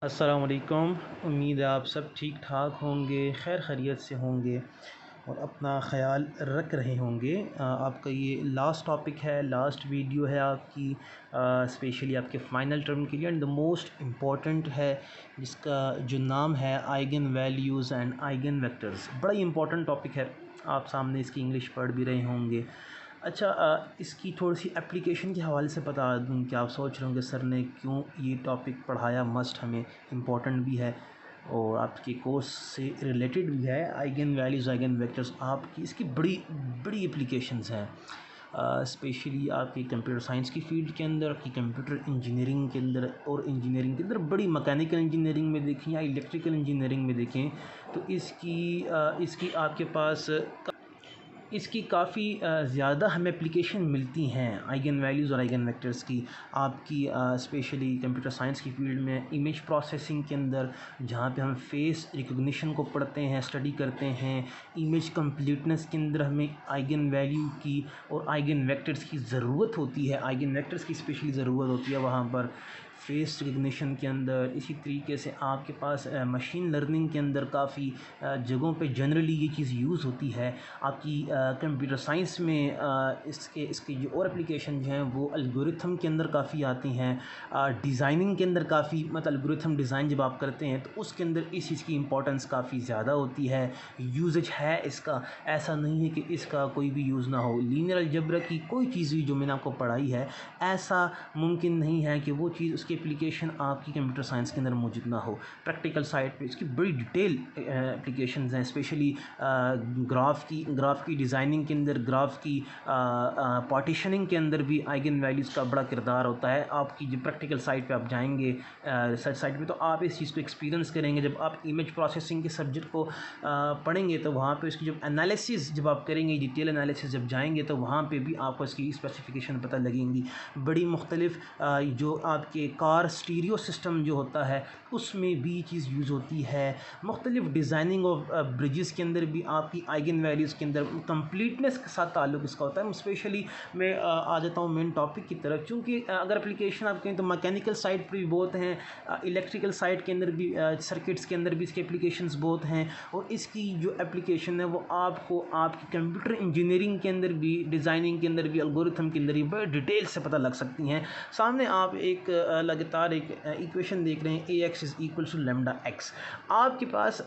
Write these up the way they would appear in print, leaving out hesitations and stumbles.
अस्सलाम वालेकुम। उम्मीद है आप सब ठीक ठाक होंगे, खैर खैरियत से होंगे और अपना ख़याल रख रहे होंगे। आपका ये लास्ट टॉपिक है, लास्ट वीडियो है आपकी, स्पेशली आपके फ़ाइनल टर्म के लिए एंड द मोस्ट इम्पॉर्टेंट है, जिसका जो नाम है eigen values and eigen vectors. बड़ा ही इम्पॉर्टेंट टॉपिक है, आप सामने इसकी इंग्लिश पढ़ भी रहे होंगे। अच्छा, इसकी थोड़ी सी एप्लीकेशन के हवाले से बता दूं कि आप सोच रहे होंगे सर ने क्यों ये टॉपिक पढ़ाया, मस्ट हमें इम्पोर्टेंट भी है और आपके कोर्स से रिलेटेड भी है। आइगन वैल्यूज़ आइगन वेक्टर्स आपकी इसकी बड़ी बड़ी एप्लीकेशंस हैं, स्पेशली आपकी कंप्यूटर साइंस की फ़ील्ड के अंदर, आपकी कंप्यूटर इंजीनियरिंग के अंदर और इंजीनियरिंग के अंदर बड़ी मैकेनिकल इंजीनियरिंग में देखें या इलेक्ट्रिकल इंजीनियरिंग में देखें तो इसकी आपके पास इसकी काफ़ी ज़्यादा हमें एप्लीकेशन मिलती हैं आइगन वैल्यूज़ और आइगन वेक्टर्स की। आपकी स्पेशली कंप्यूटर साइंस की फ़ील्ड में इमेज प्रोसेसिंग के अंदर, जहाँ पे हम फेस रिकॉग्निशन को पढ़ते हैं, स्टडी करते हैं, इमेज कंप्लीटनेस के अंदर हमें आइगन वैल्यू की और आइगन वेक्टर्स की ज़रूरत होती है, आइगन वेक्टर्स की स्पेशली ज़रूरत होती है वहाँ पर फेस रिकग्निशन के अंदर। इसी तरीके से आपके पास मशीन लर्निंग के अंदर काफ़ी जगहों पे जनरली ये चीज़ यूज़ होती है। आपकी कंप्यूटर साइंस में इसके जो और एप्लीकेशन जो हैं वो एल्गोरिथम के अंदर काफ़ी आती हैं, डिज़ाइनिंग के अंदर काफ़ी, मतलब एल्गोरिथम डिज़ाइन जब आप करते हैं तो उसके अंदर इस चीज़ की इंपॉर्टेंस काफ़ी ज़्यादा होती है, यूजेज है इसका। ऐसा नहीं है कि इसका कोई भी यूज़ ना हो। लीनियर अलजेब्रा की कोई चीज़ भी जो मैंने आपको पढ़ाई है, ऐसा मुमकिन नहीं है कि वो चीज़ उसकी एप्लीकेशन आपकी कंप्यूटर साइंस के अंदर मौजूद ना हो। प्रैक्टिकल साइड पे इसकी बड़ी डिटेल एप्लीकेशंस हैं, स्पेशली ग्राफ की डिज़ाइनिंग के अंदर, ग्राफ की पार्टीशनिंग के अंदर भी आइगन वैल्यूज़ का बड़ा किरदार होता है। आपकी जो प्रैक्टिकल साइड पे आप जाएंगे, रिसर्च साइड पे, तो आप इस चीज़ को एक्सपीरियंस करेंगे। जब आप इमेज प्रोसेसिंग के सब्जेक्ट को पढ़ेंगे तो वहाँ पे इसकी जब एनालिसिस जब आप करेंगे, डिटेल एनालिसिस जब जाएंगे तो वहाँ पे भी आपको इसकी स्पेसिफिकेशन पता लगेंगी। बड़ी मुख्तलिफ जो आपके कार स्टीरियो सिस्टम जो होता है उसमें भी चीज़ यूज़ होती है। मुख्तलिफ डिज़ाइनिंग ऑफ ब्रिजेस के अंदर भी आपकी आइगन वैल्यूज़ के अंदर कंप्लीटनेस के साथ ताल्लुक़ इसका होता है। स्पेशली मैं आ जाता हूँ मेन टॉपिक की तरफ, क्योंकि अगर एप्लीकेशन आप कहें तो मैकेनिकल साइड पर भी बहुत हैं, इलेक्ट्रिकल साइड के अंदर भी, सर्किट्स के अंदर भी इसके एप्लीकेशंस बहुत हैं। और इसकी जो एप्लीकेशन है वो आपको आपकी कंप्यूटर इंजीनियरिंग के अंदर भी, डिज़ाइनिंग के अंदर भी, एल्गोरिथम के अंदर भी बड़े डिटेल से पता लग सकती हैं। सामने आप एक लगातार एक इक्वेशन देख रहे हैं, A x is equal to lambda x. आपके पास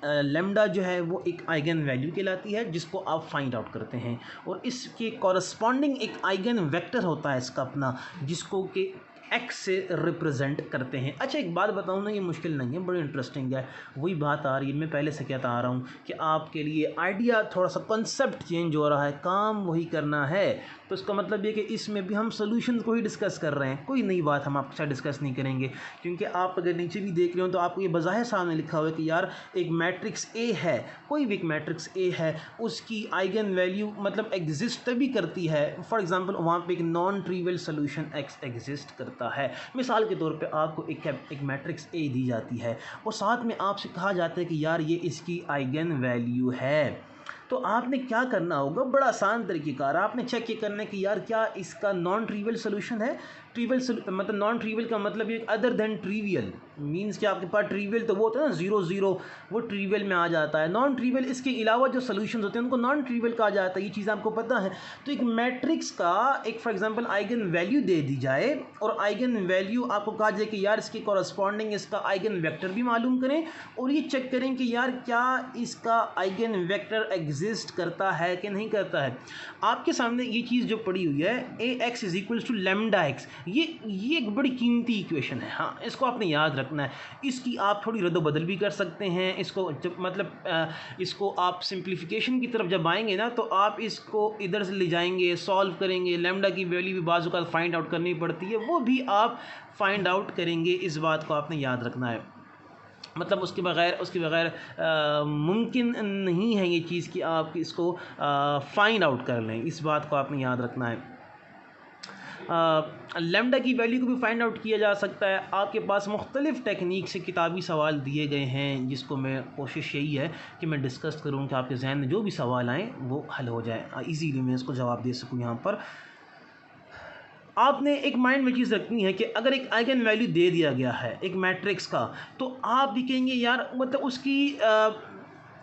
लेमडा जो है वो एक आइगन वैल्यू कहलाती है जिसको आप फाइंड आउट करते हैं, और इसके कॉरस्पॉन्डिंग एक आइगन वेक्टर होता है इसका अपना, जिसको कि एक्स से रिप्रेजेंट करते हैं। अच्छा, एक बात बताऊँ ना, ये मुश्किल नहीं है, बड़ी इंटरेस्टिंग है। वही बात आ रही है, मैं पहले से कहता आ रहा हूँ कि आपके लिए आइडिया थोड़ा सा कॉन्सेप्ट चेंज हो रहा है, काम वही करना है। तो इसका मतलब ये कि इसमें भी हम सोल्यूशन को ही डिस्कस कर रहे हैं, कोई नई बात हम आपके साथ डिस्कस नहीं करेंगे। क्योंकि आप अगर नीचे भी देख रहे हो तो आपको ये बज़ाहिर सामने लिखा हुआ है कि यार एक मैट्रिक्स ए है, कोई भी एक मैट्रिक्स ए है, उसकी आइगन वैल्यू मतलब एग्जिस्ट तभी करती है। फॉर एग्जांपल वहाँ पे एक non trivial solution x exist करता है। मिसाल के तौर पे आपको एक मैट्रिक्स ए दी जाती है और साथ में आपसे कहा जाता है कि यार ये इसकी आइगन वैल्यू है। तो आपने क्या करना होगा, बड़ा आसान तरीक़ेकार, आपने चेक ये करना है कि यार क्या इसका नॉन ट्रिवियल सोल्यूशन है। ट्रिवियल मतलब नॉन ट्रिवियल का मतलब ये अदर देन ट्रिवियल मींस कि आपके पास ट्रिवियल तो वो होता है ना 0 0, वो ट्रिवियल में आ जाता है। नॉन ट्रिवियल इसके अलावा जो सोल्यूशंस होते हैं उनको नॉन ट्रिवियल कहा जाता है, ये चीज़ आपको पता है। तो एक मैट्रिक्स का एक फॉर एग्जांपल आइगन वैल्यू दे दी जाए और आइगन वैल्यू आपको कहा जाए कि यार इसके कॉरस्पॉन्डिंग इसका आइगन वेक्टर भी मालूम करें और ये चेक करें कि यार क्या इसका आइगन वेक्टर एग्जिस्ट करता है कि नहीं करता है। आपके सामने ये चीज़ जो पड़ी हुई है, A x is equals to lambda x, ये एक बड़ी कीमती इक्वेशन है। हाँ, इसको आपने याद रखना है। इसकी आप थोड़ी रद्द-बदल भी कर सकते हैं। इसको जब मतलब इसको आप सिंप्लीफिकेशन की तरफ जब आएंगे ना तो आप इसको इधर से ले जाएंगे, सॉल्व करेंगे, लेमडा की वैल्यू भी बाज़ औक़ात फाइंड आउट करनी पड़ती है, वो भी आप फाइंड आउट करेंगे। इस बात को आपने याद रखना है। मतलब उसके बग़ैर मुमकिन नहीं है ये चीज़ कि आप इसको फाइंड आउट कर लें। इस बात को आपने याद रखना है। लेमडा की वैल्यू को भी फाइंड आउट किया जा सकता है। आपके पास मुख्तलिफ़ टेक्निक से किताबी सवाल दिए गए हैं, जिसको मैं कोशिश यही है कि मैं डिस्कस करूँ कि आपके जहन में जो भी सवाल आएँ वो हल हो जाए, ईज़िली मैं इसको जवाब दे सकूँ यहाँ पर। आपने एक माइंड में चीज़ रखनी है कि अगर एक आइगन वैल्यू दे दिया गया है एक मैट्रिक्स का, तो आप भी कहेंगे यार मतलब उसकी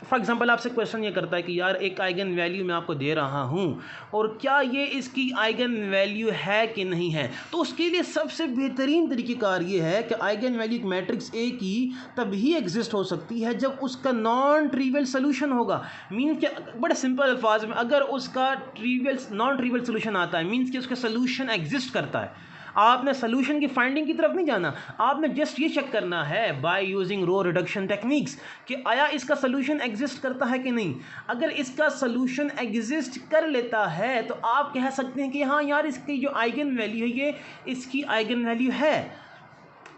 फॉर एग्जांपल आपसे क्वेश्चन ये करता है कि यार एक आइगन वैल्यू मैं आपको दे रहा हूँ और क्या ये इसकी आइगन वैल्यू है कि नहीं है। तो उसके लिए सबसे बेहतरीन तरीक़ेकार ये है कि आइगन वैल्यू एक मैट्रिक्स ए की तभी एग्जिस्ट हो सकती है जब उसका नॉन ट्रिवियल सोल्यूशन होगा। मीन्स कि बड़े सिंपल अल्फाज में अगर उसका नॉन ट्रिवियल सोल्यूशन आता है, मीन्स कि उसका सोल्यूशन एग्जिस्ट करता है। आपने सोल्यूशन की फाइंडिंग की तरफ नहीं जाना, आपने जस्ट ये चेक करना है by using row reduction techniques कि आया इसका सोल्यूशन एग्जिस्ट करता है कि नहीं। अगर इसका सोल्यूशन एग्जिस्ट कर लेता है तो आप कह सकते हैं कि हाँ यार इसकी जो आइगन वैल्यू है ये इसकी आइगन वैल्यू है।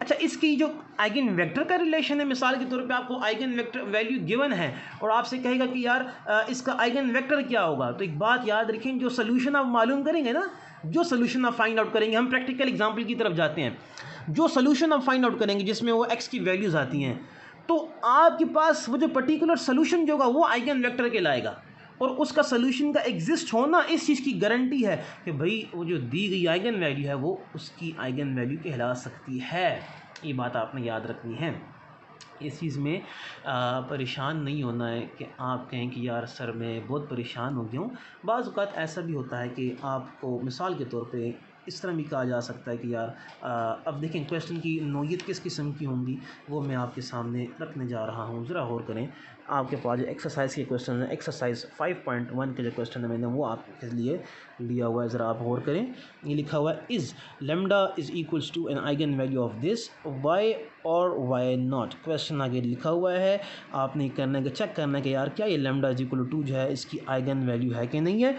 अच्छा, इसकी जो आइगन वेक्टर का रिलेशन है, मिसाल के तौर पे आपको आइगन वेक्टर वैल्यू गिवन है और आपसे कहेगा कि यार इसका आइगन वेक्टर क्या होगा, तो एक बात याद रखें, जो सोल्यूशन आप मालूम करेंगे ना, जो सोल्यूशन आप फाइंड आउट करेंगे, हम प्रैक्टिकल एग्जांपल की तरफ जाते हैं, जो सोल्यूशन आप फाइंड आउट करेंगे जिसमें वो एक्स की वैल्यूज़ आती हैं, तो आपके पास वो जो पर्टिकुलर सोल्यूशन जो होगा वो आइगन वेक्टर कहलाएगा और उसका सोल्यूशन का एग्जिस्ट होना इस चीज़ की गारंटी है कि भाई वो जो दी गई आइगन वैल्यू है वो उसकी आइगन वैल्यू कहला सकती है। ये बात आपने याद रखनी है। इस चीज़ में परेशान नहीं होना है कि आप कहें कि यार सर मैं बहुत परेशान हो गया हूँ। बाज़ औक़ात ऐसा भी होता है कि आपको मिसाल के तौर पे इस तरह भी कहा जा सकता है कि यार अब देखें क्वेश्चन की नौइयत किस किस्म की होंगी वो मैं आपके सामने रखने जा रहा हूँ, ज़रा गौर करें। आपके पास जो एक्सरसाइज के क्वेश्चन है, एक्सरसाइज 5.1 के जो क्वेश्चन है मैंने वो आपके लिए लिया हुआ है, ज़रा आप गौर करें। ये लिखा हुआ है is lambda is equals to an eigen value of this Y और वाई नॉट। क्वेश्चन आगे लिखा हुआ है, आपने करना है कि चेक करना है कि यार क्या ये लेमडा इज इक्वल टू जो है इसकी आइगन वैल्यू है कि नहीं है,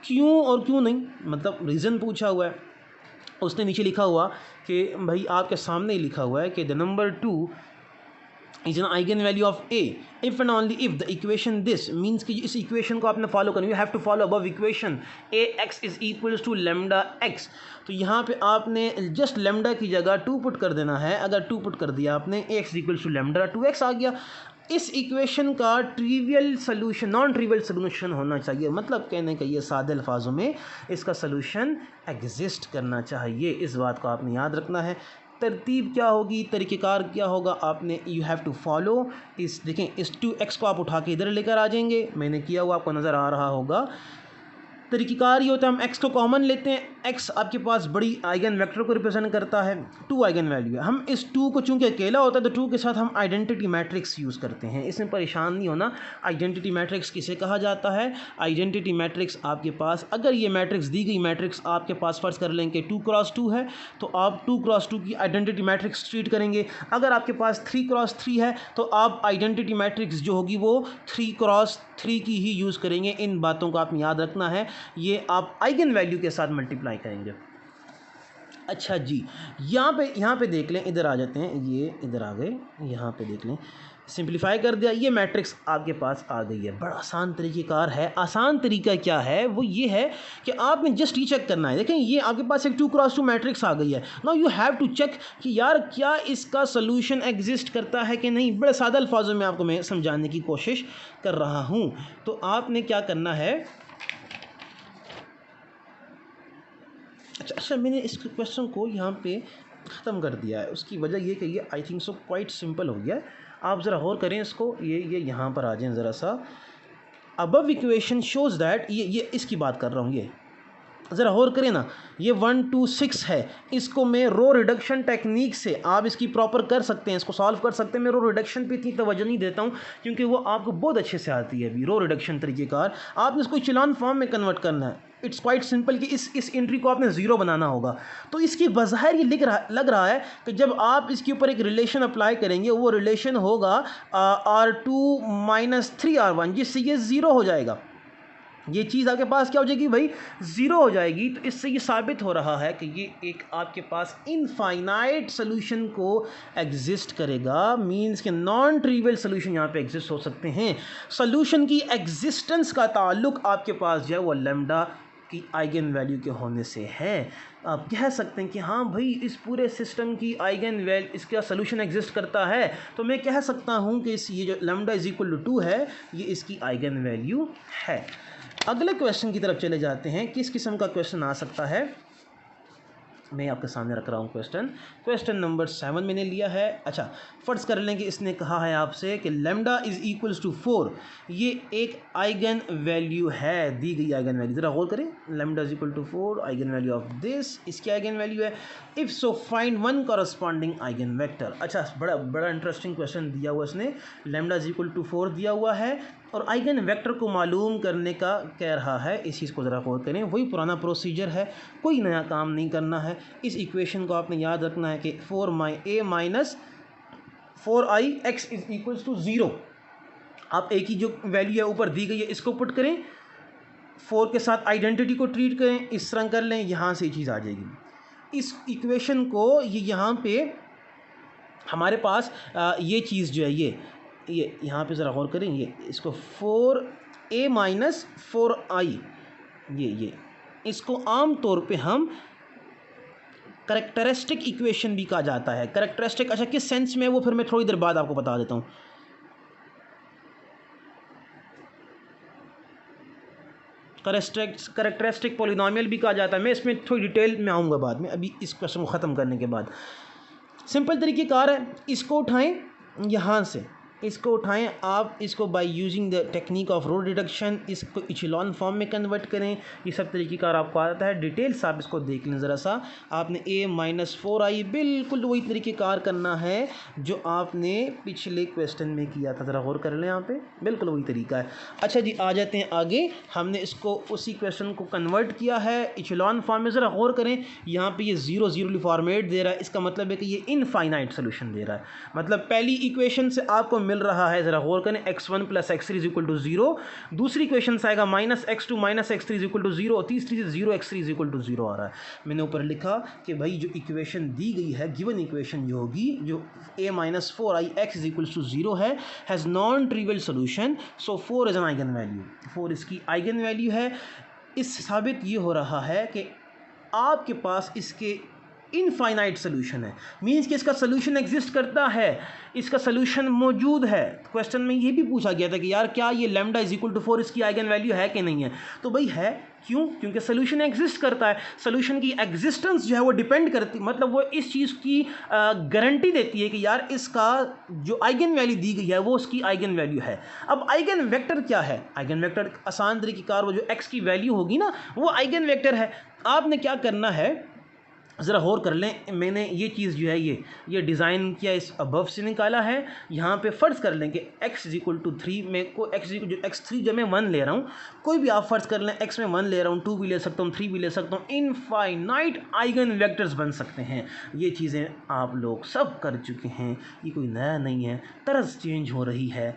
क्यों और क्यों नहीं, मतलब रीज़न पूछा हुआ है। उसने नीचे लिखा हुआ कि भाई आपके सामने ही लिखा हुआ है कि the number 2 is an eigen value of A if and only if the equation this, means कि इस इक्वेशन को आपने फॉलो करना, you have to follow above equation A x is equals to lambda X. तो यहाँ पे आपने just lambda की जगह 2 पुट कर देना है। अगर 2 पुट कर दिया आपने, A x equals to lambda 2x आ गया। इस इक्वेशन का trivial solution non trivial solution होना चाहिए, मतलब कहने का ये सादे अल्फाजों में इसका सोल्यूशन एग्जिस्ट करना चाहिए। इस बात को आपने याद रखना है। तरतीब क्या होगी, तरीक़ेकार क्या होगा, आपने यू हैव टू फॉलो इस, देखें इस 2x को आप उठा के इधर लेकर आ जाएंगे, मैंने किया हुआ आपको नज़र आ रहा होगा। तरीक़ेकार ये होता है हम x को कॉमन लेते हैं, x आपके पास बड़ी आइगन वेक्टर को रिप्रेजेंट करता है, 2 आइगन वैल्यू है। हम इस 2 को चूँकि अकेला होता है तो 2 के साथ हम आइडेंटिटी मैट्रिक्स यूज़ करते हैं, इसमें परेशान नहीं होना। आइडेंटिटी मैट्रिक्स किसे कहा जाता है, आइडेंटिटी मैट्रिक्स आपके पास, अगर ये मैट्रिक्स दी गई मैट्रिक्स आपके पास फ़र्ज़ कर लें कि 2x2 है तो आप 2x2 की आइडेंटिटी मैट्रिक्स ट्रीट करेंगे। अगर आपके पास 3x3 है तो आप आइडेंटिटी मैट्रिक्स जो होगी वो 3x3 की ही यूज़ करेंगे। इन बातों को आपने याद रखना है, ये आप आइगन वैल्यू के साथ मल्टीप्लाई करेंगे। अच्छा जी, यहाँ पे देख लें, इधर आ जाते हैं, ये इधर आ गए, यहाँ पे देख लें, सिंप्लीफाई कर दिया, ये मैट्रिक्स आपके पास आ गई है। बड़ा आसान तरीक़ेकार है। आसान तरीका क्या है, वो ये है कि आपने जस्ट ये चेक करना है। देखें ये आपके पास एक 2x2 मैट्रिक्स आ गई है। Now you have to check कि यार क्या इसका सोल्यूशन एग्जिस्ट करता है कि नहीं। बड़े सादा अल्फाजों में आपको मैं समझाने की कोशिश कर रहा हूँ। तो आपने क्या करना है, अच्छा मैंने इस क्वेश्चन को यहाँ पे ख़त्म कर दिया है। उसकी वजह ये कि ये I think so quite simple हो गया है। आप ज़रा गौर करें इसको, ये यहाँ पर आ जाएं ज़रा सा। अबव इक्वेशन शोज़ दैट, ये इसकी बात कर रहा हूँ, ये ज़रा गौर करें ना, ये 1 2 6 है। इसको मैं रो रिडक्शन टेक्निक से आप इसकी प्रॉपर कर सकते हैं, इसको सॉल्व कर सकते हैं। मैं रो रिडक्शन पे इतनी तवज्जो नहीं देता हूँ क्योंकि वो आपको बहुत अच्छे से आती है। अभी रो रिडक्शन तरीक़ेकार आपने इसको इचेलॉन फॉर्म में कन्वर्ट करना है। इट्स क्वाइट सिंपल कि इस एंट्री को आपने ज़ीरो बनाना होगा। तो इसकी बज़ाहिर ये लग रहा है कि जब आप इसके ऊपर एक रिलेशन अप्लाई करेंगे वो रिलेशन होगा R2 - 3R1, जिससे ये ज़ीरो हो जाएगा। ये चीज़ आपके पास क्या हो जाएगी भाई, ज़ीरो हो जाएगी। तो इससे ये साबित हो रहा है कि ये एक आपके पास इनफाइनाइट सोल्यूशन को एग्जिस्ट करेगा। मींस के नॉन ट्रिवियल सोल्यूशन यहाँ पे एग्जिस्ट हो सकते हैं। सोल्यूशन की एग्जिस्टेंस का ताल्लुक आपके पास जो है वो लेमडा की आइगन वैल्यू के होने से है। आप कह सकते हैं कि हाँ भाई इस पूरे सिस्टम की आइगन वैल्यू, इसका सोल्यूशन एग्जिस्ट करता है, तो मैं कह सकता हूँ कि ये जो लेमडा इज इक्वल टू 2 है ये इसकी आइगन वैल्यू है। अगले क्वेश्चन की तरफ चले जाते हैं। किस किस्म का क्वेश्चन आ सकता है, मैं आपके सामने रख रहा हूँ क्वेश्चन नंबर 7 मैंने लिया है। अच्छा, फ़र्ज़ कर लें कि इसने कहा है आपसे कि लैम्डा इज़ इक्वल्स टू 4, ये एक आइगन वैल्यू है, दी गई आइगन वैल्यू, ज़रा गौर करें, lambda is equal to 4 eigen value of this, इसकी आइगन वैल्यू है। If so find one corresponding eigen vector. अच्छा, बड़ा इंटरेस्टिंग क्वेश्चन दिया हुआ इसने, लैम्डा इज इक्वल टू 4 दिया हुआ है और आइगन वेक्टर को मालूम करने का कह रहा है। इस चीज़ को ज़रा गौर करें, वही पुराना प्रोसीजर है, कोई नया काम नहीं करना है। इस इक्वेशन को आपने याद रखना है कि 4a minus 4i x is equals to 0। आप एक ही जो वैल्यू है ऊपर दी गई है इसको पुट करें, 4 के साथ आइडेंटिटी को ट्रीट करें, इस तरह कर लें, यहाँ से ये चीज़ आ जाएगी। इस इक्वेशन को ये यहाँ पे हमारे पास ये चीज़ जो है ये यहाँ पे ज़रा गौर करें, ये इसको 4a माइनस 4i, ये इसको आम तौर पे हम करेक्टरिस्टिक इक्वेशन भी कहा जाता है। करेक्टरिस्टिक, अच्छा किस सेंस में, वो फिर मैं थोड़ी देर बाद आपको बता देता हूँ। करेक्टरिस्टिक पॉलिनोमियल भी कहा जाता है, मैं इसमें थोड़ी डिटेल में आऊँगा बाद में, अभी इस क्वेश्चन को ख़त्म करने के बाद। सिंपल तरीक़ेकार है, इसको उठाएं, यहाँ से इसको उठाएं, आप इसको by using the technique of row reduction इसको इचेलॉन फॉर्म में कन्वर्ट करें। ये सब तरीक़ेकार आपको आता है, डिटेल्स आप इसको देख लें ज़रा सा। आपने a माइनस 4i बिल्कुल वही तरीक़ेकार करना है जो आपने पिछले क्वेश्चन में किया था, ज़रा गौर कर लें, यहाँ पे बिल्कुल वही तरीका है। अच्छा जी, आ जाते हैं आगे, हमने इसको उसी क्वेश्चन को कन्वर्ट किया है इचेलॉन फॉर्म में। ज़रा गौर करें, यहाँ पर ये 0 0 फॉर्मेट दे रहा है, इसका मतलब है कि ये इनफाइनाइट सोल्यूशन दे रहा है। मतलब पहली इक्वेशन से आपको मिल रहा है, ज़रा गौर करें, x1 plus x3 is equal to 0, दूसरी क्वेश्चन से आएगा minus x2 minus x3 is equal to 0, तीसरी से 0 x3 इज इक्वल टू 0 आ रहा है। मैंने ऊपर लिखा कि भाई जो इक्वेशन दी गई है, गिवन इक्वेशन जो होगी, जो a minus 4i x is equal to 0 है, has non trivial solution, so 4 is an eigen value, 4 इसकी आइगन वैल्यू है। इस साबित ये हो रहा है कि आपके पास इसके इनफाइनाइट सोल्यूशन है, मीन्स कि इसका सोल्यूशन एग्जिस्ट करता है, इसका सोल्यूशन मौजूद है। क्वेश्चन में ये भी पूछा गया था कि यार क्या ये लैम्डा इज इक्वल टू 4 इसकी आइगन वैल्यू है कि नहीं है, तो भाई है, क्यों? क्योंकि सोल्यूशन एग्जिस्ट करता है। सोल्यूशन की एग्जिस्टेंस जो है वो डिपेंड करती, मतलब वो इस चीज़ की गारंटी देती है कि यार इसका जो आइगन वैल्यू दी गई है वो उसकी आइगन वैल्यू है। अब आइगन वेक्टर क्या है? आइगन वेक्टर आसान तरीक़ेकार वो जो x की वैल्यू होगी ना, वो आइगन वेक्टर है। आपने क्या करना है, ज़रा गौर कर लें, मैंने ये चीज़ जो है ये डिज़ाइन किया, इस अबव से निकाला है। यहाँ पे फ़र्ज़ कर लें कि x इज इक्वल टू 3, मैं को x3 जो मैं 1 ले रहा हूँ, कोई भी आप फ़र्ज़ कर लें, x में 1 ले रहा हूँ, 2 भी ले सकता हूँ, 3 भी ले सकता हूँ, इनफाइनाइट आइगन वेक्टर्स बन सकते हैं। ये चीज़ें आप लोग सब कर चुके हैं, ये कोई नया नहीं है, तर्ज़ चेंज हो रही है,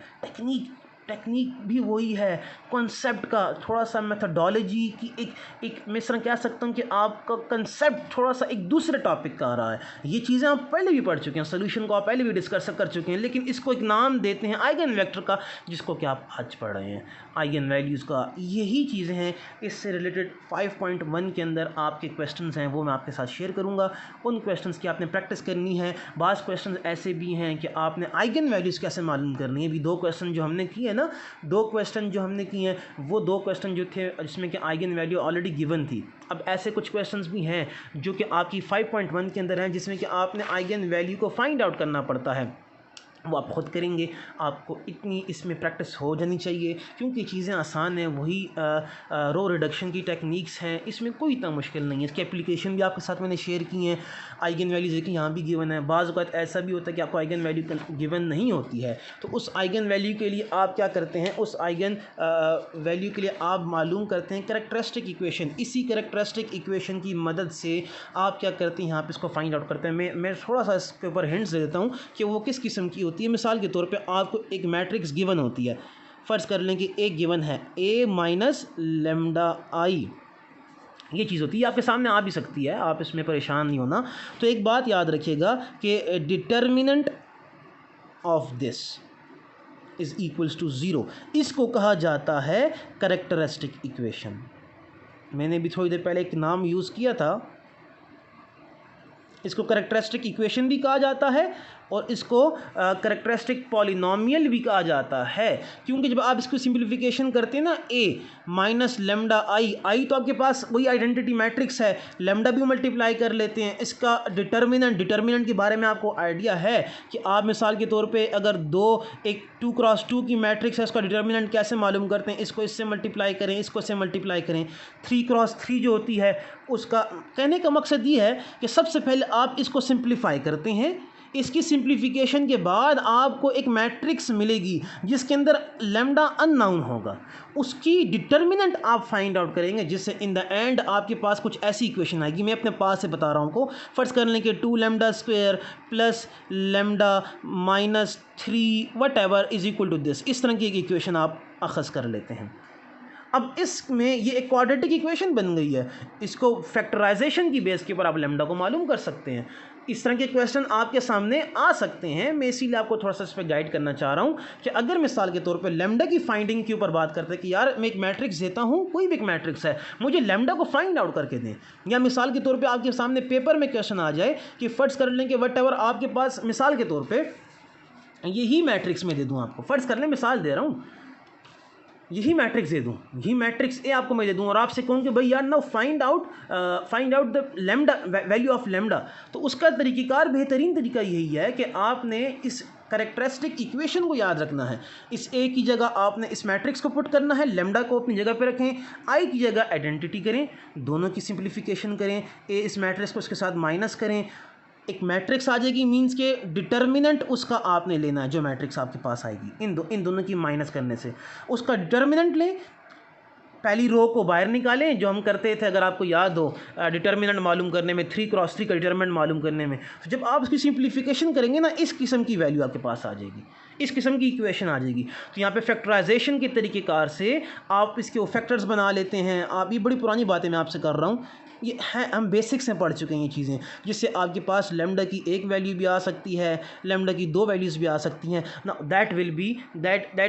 टेक्निक भी वही है, कॉन्सेप्ट का थोड़ा सा मेथडोलॉजी की एक मैं इस तरह कह सकता हूँ कि आपका कंसेप्ट थोड़ा सा एक दूसरे टॉपिक का आ रहा है। ये चीज़ें आप पहले भी पढ़ चुके हैं, सोल्यूशन को आप पहले भी डिस्कस कर चुके हैं, लेकिन इसको एक नाम देते हैं आइगन वेक्टर का, जिसको कि आप आज पढ़ रहे हैं, आइगन वैल्यूज़ का। यही चीज़ें हैं, इससे रिलेटेड 5.1 के अंदर आपके क्वेश्चंस हैं, वो मैं आपके साथ शेयर करूँगा। उन क्वेश्चंस की आपने प्रैक्टिस करनी है। बाज़ क्वेश्चन ऐसे भी हैं कि आपने आइगन वैल्यूज़ कैसे मालूम करनी है। अभी 2 क्वेश्चन जो हमने किए ना, 2 क्वेश्चन जो हमने किए हैं, वो 2 क्वेश्चन जो थे जिसमें कि आइगन वैल्यू ऑलरेडी गिवन थी। अब ऐसे कुछ क्वेश्चंस भी हैं जो कि आपकी 5.1 के अंदर हैं, जिसमें कि आपने आइगन वैल्यू को फाइंड आउट करना पड़ता है, वो आप ख़ुद करेंगे। आपको इतनी इसमें प्रैक्टिस हो जानी चाहिए, क्योंकि चीज़ें आसान हैं, वही रो रिडक्शन की टेक्निक्स हैं, इसमें कोई इतना मुश्किल नहीं है। इसकी एप्लीकेशन भी आपके साथ मैंने शेयर की हैं। आइगन वैल्यूज़ देखिए यहाँ भी गिवन है। बाज़ वक़्त ऐसा भी होता है कि आपको आइगन वैल्यू गिवन नहीं होती है, तो उस आइगन वैल्यू के लिए आप क्या करते हैं, उस आइगन वैल्यू के लिए आप मालूम करते हैं कैरेक्टरिस्टिक इक्वेशन। इसी कैरेक्टरिस्टिक इक्वेशन की मदद से आप क्या करते हैं, यहाँ पर इसको फाइंड आउट करते हैं। मैं थोड़ा सा इसके ऊपर हिंट्स दे देता हूँ कि वो किस किस्म की होती है। मिसाल के तौर पे आपको एक मैट्रिक्स गिवन होती है, फ़र्ज़ कर लें कि एक गिवन है a माइनस लेम्डा आई, ये चीज़ होती है, आपके सामने आ भी सकती है, आप इसमें परेशान नहीं होना। तो एक बात याद रखिएगा कि determinant of this is equals to 0, इसको कहा जाता है कैरेक्टरिस्टिक इक्वेशन। मैंने भी थोड़ी देर पहले एक नाम यूज़ किया था, इसको कैरेक्टरिस्टिक इक्वेशन भी कहा जाता है और इसको करैक्टरिस्टिक पॉलिनोमियल भी कहा जाता है, क्योंकि जब आप इसको सिंप्लीफिकेशन करते हैं ना a माइनस लेमडा आई तो आपके पास वही आइडेंटिटी मैट्रिक्स है, लेमडा भी मल्टीप्लाई कर लेते हैं। इसका डिटर्मिनेंट के बारे में आपको आइडिया है कि आप मिसाल के तौर पे अगर एक 2x2 की मैट्रिक्स है, उसका डिटर्मिनेंट कैसे मालूम करते हैं, इसको इससे मल्टीप्लाई करें, इसको इससे मल्टीप्लाई करें। 3x3 जो होती है उसका कहने का मकसद ये है कि सबसे पहले आप इसको सिंप्लीफाई करते हैं, इसकी सिंप्लीफिकेशन के बाद आपको एक मैट्रिक्स मिलेगी जिसके अंदर लेमडा अननाउन होगा, उसकी डिटर्मिनेंट आप फाइंड आउट करेंगे, जिससे इन द एंड आपके पास कुछ ऐसी इक्वेशन आएगी। मैं अपने पास से बता रहा हूँ आपको, फर्ज कर लें कि 2 lambda square plus lambda minus 3 whatever is equal to this. इस तरह की एक इक्वेशन आप अखज़ कर लेते हैं। अब इसमें ये एक क्वाड्रेटिक इक्वेशन बन गई है, इसको फैक्टराइजेशन की बेस के ऊपर आप लेमडा को मालूम कर सकते हैं। इस तरह के क्वेश्चन आपके सामने आ सकते हैं। मैं इसीलिए आपको थोड़ा सा इस पर गाइड करना चाह रहा हूँ कि अगर मिसाल के तौर पे लेमडा की फाइंडिंग के ऊपर बात करते हैं कि यार मैं एक मैट्रिक्स देता हूँ, कोई भी एक मैट्रिक्स है, मुझे लेमडा को फाइंड आउट करके दें, या मिसाल के तौर पे आपके सामने पेपर में क्वेश्चन आ जाए कि फर्ज कर लें कि वट एवर आपके पास मिसाल के तौर पर यही मैट्रिक्स में दे दूँ आपको, फ़र्ज़ कर लें मिसाल दे रहा हूँ, यही मैट्रिक्स दे दूँ, यही मैट्रिक्स ए आपको मैं दे दूँ और आपसे कहूँ कि भाई यार now find out the lambda value of lambda, तो उसका तरीक़ाकार बेहतरीन तरीका यही है कि आपने इस करैक्टरिस्टिक इक्वेशन को याद रखना है। इस ए की जगह आपने इस मैट्रिक्स को पुट करना है, लेमडा को अपनी जगह पे रखें, आई की जगह आइडेंटिटी करें, दोनों की सिंप्लीफिकेशन करें, ए इस मैट्रिक्स को उसके साथ माइनस करें, एक मैट्रिक्स आ जाएगी, मींस के डिटर्मिनेंट उसका आपने लेना है, जो मैट्रिक्स आपके पास आएगी इन दोनों की माइनस करने से उसका डिटर्मिनेंट लें, पहली रो को बाहर निकालें, जो हम करते थे अगर आपको याद हो डिटर्मिनेंट मालूम करने में, 3x3 का डिटर्मिनेंट मालूम करने में। तो जब आप इसकी सिंप्लीफिकेशन करेंगे ना, इस किस्म की वैल्यू आपके पास आ जाएगी, इस किस्म की इक्वेशन आ जाएगी। तो यहाँ पे फैक्टराइजेशन के तरीक़ेकार से आप इसके फैक्टर्स बना लेते हैं। आप, ये बड़ी पुरानी बातें मैं आपसे कर रहा हूँ, ये है, हम बेसिक्स में पढ़ चुके हैं ये चीज़ें, जिससे आपके पास लेमडा की एक वैल्यू भी आ सकती है, लेमडा की 2 वैल्यूज़ भी आ सकती हैं ना, that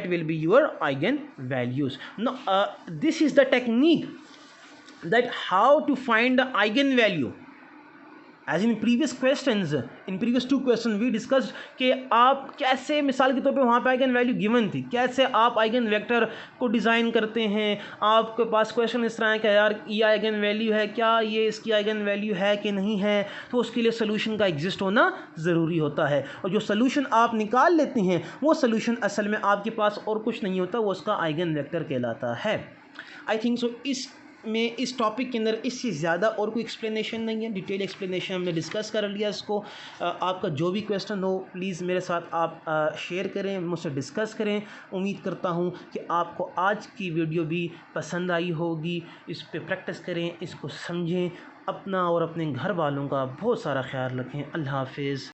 will be your eigenvalues. ना this is the technique that how to find the eigenvalue, as in previous questions, in previous 2 questions we discussed कि आप कैसे मिसाल के तौर पे वहाँ पे आइगन वैल्यू गिवन थी, कैसे आप आइगन वेक्टर को डिज़ाइन करते हैं। आपके पास क्वेश्चन इस तरह है कि यार ये आइगन वैल्यू है, क्या ये इसकी आइगन वैल्यू है कि नहीं है, तो उसके लिए सोल्यूशन का एग्जिस्ट होना ज़रूरी होता है, और जो सोल्यूशन आप निकाल लेते हैं वो सोल्यूशन असल में आपके पास और कुछ नहीं होता, वो उसका आइगन वेक्टर कहलाता है। आई थिंक सो इस टॉपिक के अंदर इससे ज़्यादा और कोई एक्सप्लेनेशन नहीं है, डिटेल एक्सप्लेनेशन हमने डिस्कस कर लिया इसको। आपका जो भी क्वेश्चन हो प्लीज़ मेरे साथ आप शेयर करें, मुझसे डिस्कस करें। उम्मीद करता हूँ कि आपको आज की वीडियो भी पसंद आई होगी। इस पे प्रैक्टिस करें, इसको समझें, अपना और अपने घर वालों का बहुत सारा ख्याल रखें। अल्लाह हाफिज़।